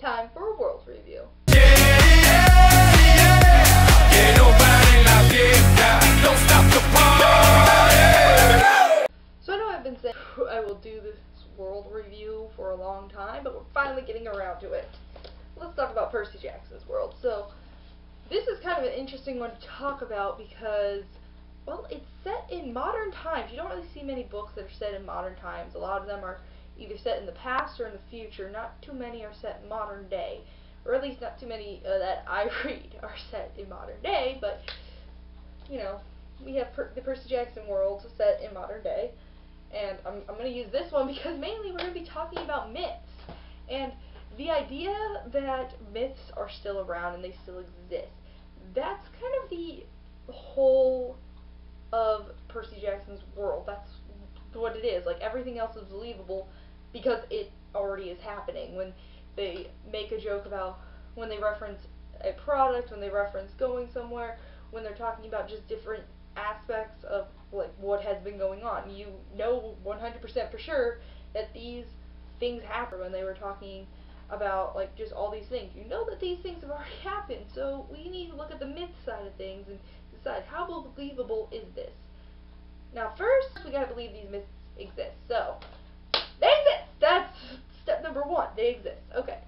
time for a world review. So I know I've been saying I will do this world review for a long time, but we're finally getting around to it. Let's talk about Percy Jackson's world. So this is kind of an interesting one to talk about because, well, it's set in modern times. You don't really see many books that are set in modern times. A lot of them are either set in the past or in the future. Not too many are set in modern day, or at least not too many that I read are set in modern day, but, you know, we have the Percy Jackson world set in modern day, and I'm going to use this one because mainly we're going to be talking about myths, and the idea that myths are still around and they still exist. That's kind of the whole of Percy Jackson's world. That's what it is. Like, everything else is believable because it already is happening. When they make a joke about, when they reference a product, when they reference going somewhere, when they're talking about just different aspects of like what has been going on, you know 100% for sure that these things happen. When they were talking about like just all these things, you know that these things have already happened. So we need to look at the myth side of things and decide how believable is this. Now first, we gotta believe these myths exist. So they exist. That's step number one. They exist. Okay,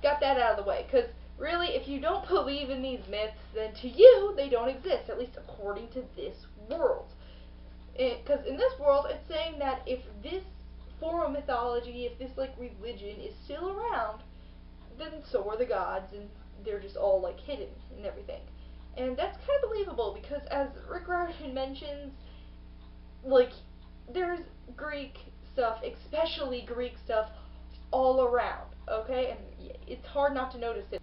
got that out of the way. Because really, if you don't believe in these myths, then to you they don't exist. At least according to this world. Because in this world, it's saying that if this form of mythology, if this like religion is still around, then so are the gods, and they're just all like hidden and everything. And that's kind of believable because, as Rick Riordan mentions, like there's Greek stuff, especially Greek stuff, all around. Okay, and it's hard not to notice it.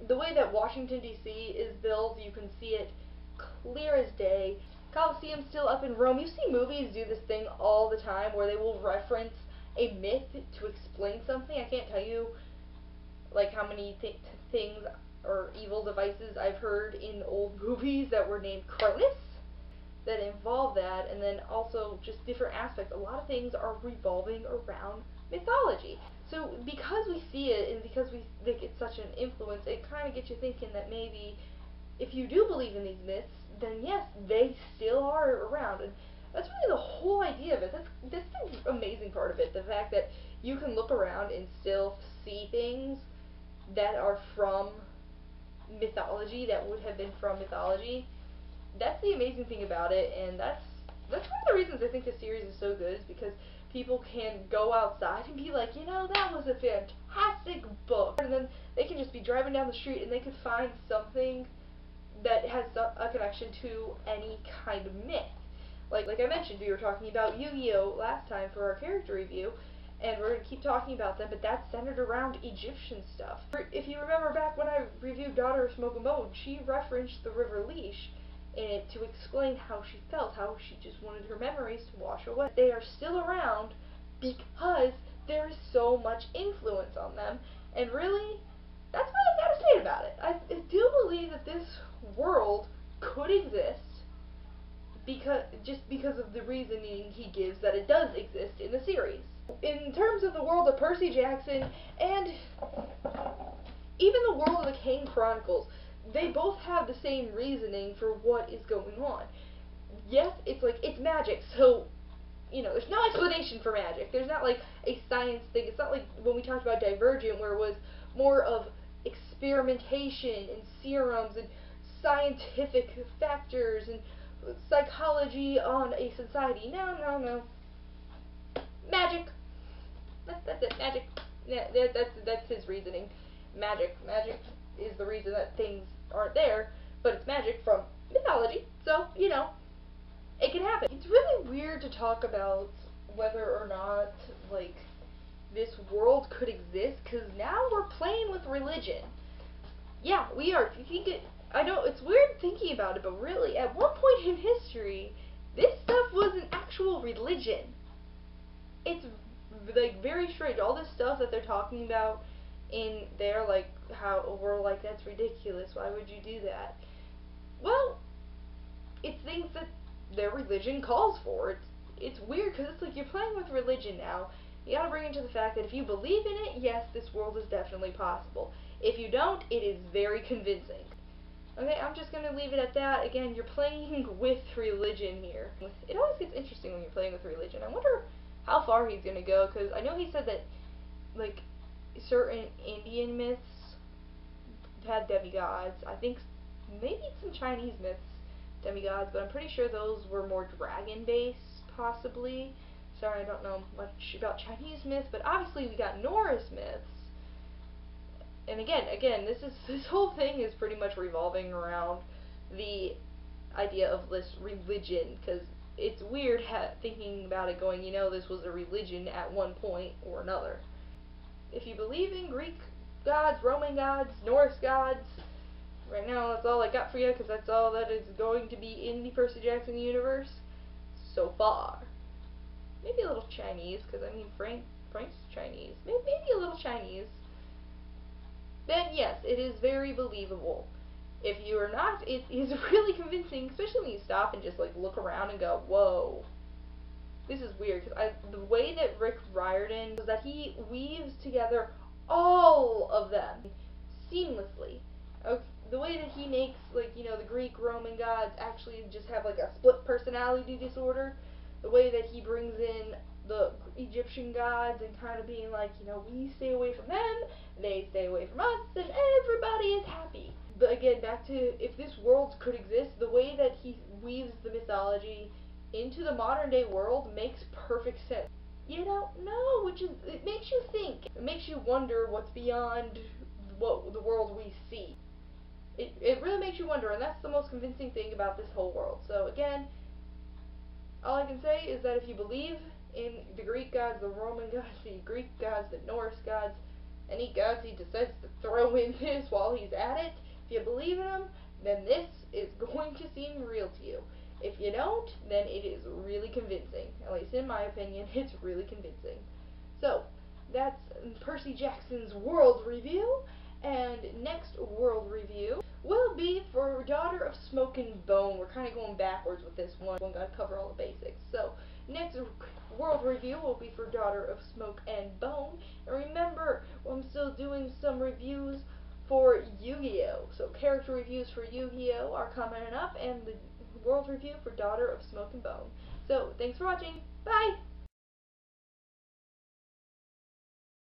The way that Washington D.C. is built, you can see it clear as day. Colosseum's still up in Rome. You see movies do this thing all the time where they will reference a myth to explain something. I can't tell you like how many things or evil devices I've heard in old movies that were named Cronus that involve that, and then also just different aspects. A lot of things are revolving around mythology. So because we see it and because we think it's such an influence, it kind of gets you thinking that maybe if you do believe in these myths, then yes, they still are around. And that's really the whole idea of it. That's the amazing part of it. The fact that you can look around and still see things that are from mythology, that would have been from mythology. That's the amazing thing about it, and that's one of the reasons I think the series is so good, is because people can go outside and be like, you know, that was a fantastic book. And then they can just be driving down the street and they could find something that has a connection to any kind of myth. Like I mentioned, we were talking about Yu-Gi-Oh! Last time for our character review, and we're going to keep talking about them, but that's centered around Egyptian stuff. If you remember back when I reviewed Daughter of Smoke and Bone, she referenced the River Leash in it to explain how she felt, how she just wanted her memories to wash away. They are still around because there is so much influence on them, and really, that's what I've got to say about it. I do believe that this world could exist because of the reasoning he gives that it does exist in the series. In terms of the world of Percy Jackson and even the world of the Kane Chronicles, they both have the same reasoning for what is going on. Yes, it's magic, so, you know, there's no explanation for magic. There's not like a science thing. It's not like when we talked about Divergent, where it was more of experimentation and serums and scientific factors and psychology on a society. No. Magic. That's it. Magic. Yeah, that's his reasoning. Magic is the reason that things aren't there, but it's magic from mythology, so, you know, it can happen. It's really weird to talk about whether or not, like, this world could exist, because now we're playing with religion. Yeah, we are. If you think it, I know, it's weird thinking about it, but really, at one point in history, this stuff was an actual religion. It's, like, very strange. All this stuff that they're talking about in there, like, how we're like, that's ridiculous, why would you do that? Well, it's things that their religion calls for. It's weird, because it's like you're playing with religion now, You gotta bring into the fact that if you believe in it, yes, this world is definitely possible. If you don't, it is very convincing. Okay, I'm just gonna leave it at that. Again, you're playing with religion here. It always gets interesting when you're playing with religion. I wonder how far he's gonna go, because I know he said that, like, certain Indian myths had demigods. I think maybe some Chinese myths demigods, but I'm pretty sure those were more dragon-based, possibly. Sorry, I don't know much about Chinese myths, but obviously we got Norse myths. And again, this whole thing is pretty much revolving around the idea of this religion, because it's weird thinking about it going, this was a religion at one point or another. If you believe in Greek gods, Roman gods, Norse gods, right now that's all I got for you, because that's all that is going to be in the Percy Jackson universe so far. Maybe a little Chinese, because I mean Frank's Chinese. Maybe a little Chinese. Then yes, it is very believable. If you are not, it is really convincing, especially when you stop and just like look around and go, whoa. This is weird, because the way that Rick Riordan is that he weaves together all of them seamlessly. The way that he makes, like, the Greek, Roman gods actually just have like a split personality disorder. The way that he brings in the Egyptian gods and kind of being like, we stay away from them, they stay away from us, and everybody is happy. But again, back to if this world could exist, the way that he weaves the mythology into the modern day world makes perfect sense. You don't know, it makes you think. It makes you wonder what's beyond what the world we see. It really makes you wonder, and that's the most convincing thing about this whole world. So again, all I can say is that if you believe in the Greek gods, the Roman gods, the Greek gods, the Norse gods, any gods he decides to throw in this while he's at it, if you believe in them, then this is going to seem real to you. If you don't, then it is really convincing. At least in my opinion, it's really convincing. So, that's Percy Jackson's world review, and next world review will be for Daughter of Smoke and Bone. We're kind of going backwards with this one. We're going to cover all the basics. So, next world review will be for Daughter of Smoke and Bone. And remember, I'm still doing some reviews for Yu-Gi-Oh! So, character reviews for Yu-Gi-Oh! Are coming up, and the world review for Daughter of Smoke and Bone. So, thanks for watching. Bye!